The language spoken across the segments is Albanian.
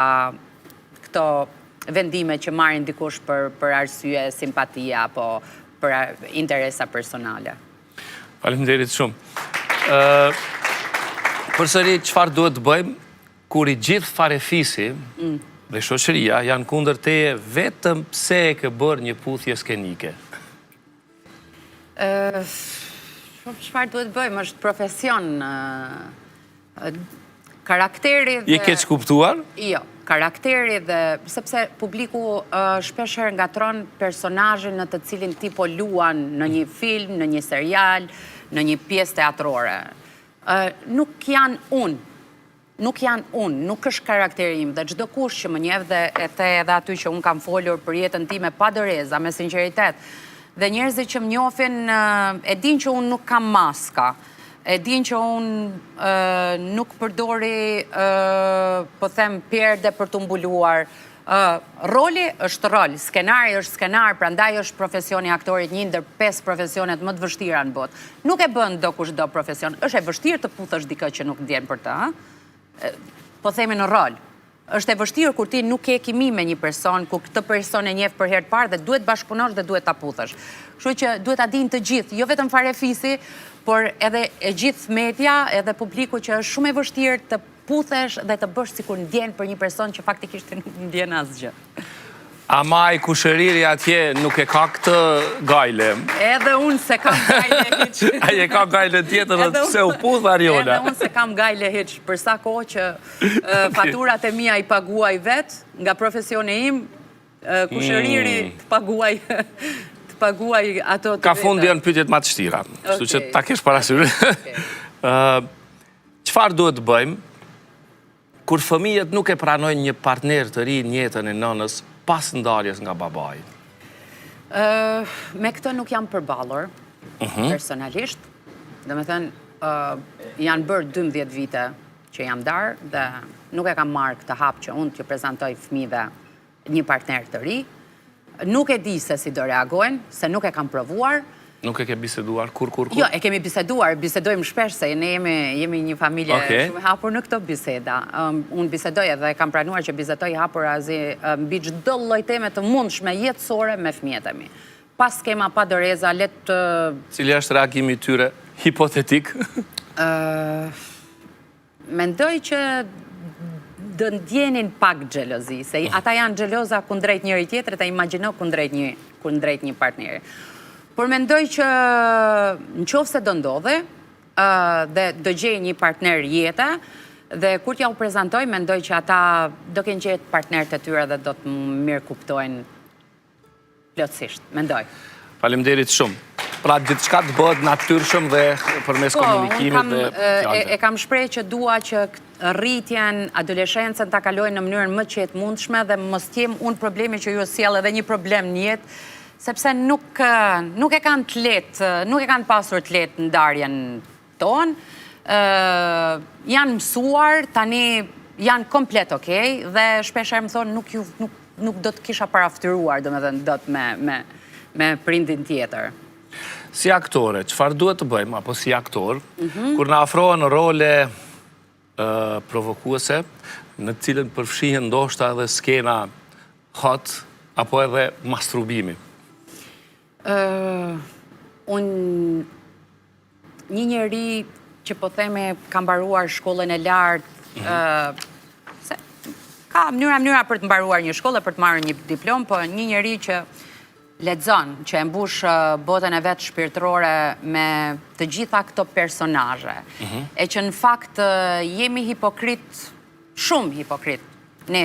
këto vendime që marrin dikush për arsye, simpatia, apo për interesa personale. Faleminderit shumë. Përsëri, çfarë duhet të bëjmë kur i gjithë farefisi dhe shoqëria janë kundër teje vetëm pse e ke bërë një puthje skenike? Çfarë duhet të bëjmë? Është profesion. Karakteri dhe... Je keq kuptuar? Jo, karakteri dhe... Sepse publiku shpeshherë ngatron personazhin në të cilin ti po luan në një film, në një serial, në një pjesë teatrore. Nuk janë unë. Nuk janë unë, nuk është karakteri im, dhe çdo kush që më njeh dhe edhe aty që unë kam folur për jetën time pa doreza, me sinqeritet, dhe njerëzit që më njohin e din që unë nuk kam maska, e din që unë nuk përdori, po them, perde për të mbuluar. Roli është rol, skenari është skenar, prandaj është profesioni aktorit një ndër 5 profesionet më të vështira në botë. Nuk e bën do kush do profesion, është e vështirë të puthësh dikë që nuk ndjen për të, po themi në rol. Është e vështirë kur ti nuk ke kimi me një person, kur këtë person e njeh për herë të parë dhe duhet bashkëpunosh dhe duhet ta puthësh. Kështu që duhet ta dinë të gjithë, jo vetëm farefisi, por edhe e gjithë media, edhe publiku që është shumë e vështirë të puthesh dhe të bësh sikur ndjen për një person që faktikisht nuk ndjen asgjë. Ama i kushëriri atje nuk e ka këtë gajle. Edhe unë se kam gajle hiç. Ai e ka gajle tjetër dhe pse u puth Ariola. Edhe unë se kam gajle hiç, për sa kohë që faturat e mia i paguaj vet nga profesioni im, kushëriri të paguaj ato të Ka fundi janë pyetjet më të vështira, kështu që ta kesh parasysh. Çfarë duhet të bëjmë kur fëmijët nuk e pranojnë një partner të ri në jetën e nënës pas ndarjes nga babai? Me këtë nuk jam përballur personalisht. Domethënë, janë bërë 12 vite që jam ndarë dhe nuk e kam marrë këtë hap që unë t'ju prezantoj fëmijëve një partner të ri. Nuk e di se si do reagojnë, se nuk e kam provuar. Nuk e ke biseduar kur? Jo, e kemi biseduar, bisedojmë shpesh se ne jemi një familje shumë hapur në këto biseda. Unë bisedoj edhe kam pranuar që bisedoj hapur mbi çdo lloj teme të mundshme jetësore me fëmijët e mi. Pas skema pa doreza, Cili është reagimi i tyre hipotetik? Mendoj që do ndjenin pak xhelozi, se ata janë xheloza kundrejt njëri tjetrit, e imagjino kundrejt një partneri. Por mendoj që në qoftë se do ndodhe dhe do gjej një partner jete, dhe kur t'ja u prezantoj, mendoj që ata do kenë gjetë partnerët e tyre dhe do të mirë kuptojnë plotësisht, mendoj. Faleminderit shumë. Pra gjithçka të bëhet natyrshëm dhe përmes komunikimit dhe fjalëve. E kam shprehë që dua që rritjen, adoleshencën ta kalojnë në mënyrën më qetë mundshme dhe mos jem unë problemi që ju sjell edhe një problem në jetë, sepse nuk e kanë të lehtë, nuk e kanë pasur të lehtë ndarjen tonë. Janë mësuar, tani janë komplet okej, dhe shpeshherë më thonë nuk do të kisha paraftëruar, domethënë dot me prindin tjetër. Si aktore, çfarë duhet të bëjmë, apo si aktor, kur na afrohen role provokuese, në të cilën përfshihen ndoshta edhe skena hot, apo edhe masturbimi? Unë një njeri që po theme ka mbaruar shkollën e lartë, ka mënyra për të mbaruar një shkollë, për të marrë një diplom, po një njeri që lexon, që e mbush botën e vetë shpirtërore me të gjitha këto personazhe, e që në fakt jemi hipokrit, shumë hipokrit, ne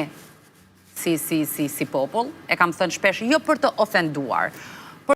si popull, e kam thënë shpesh, jo për të ofenduar,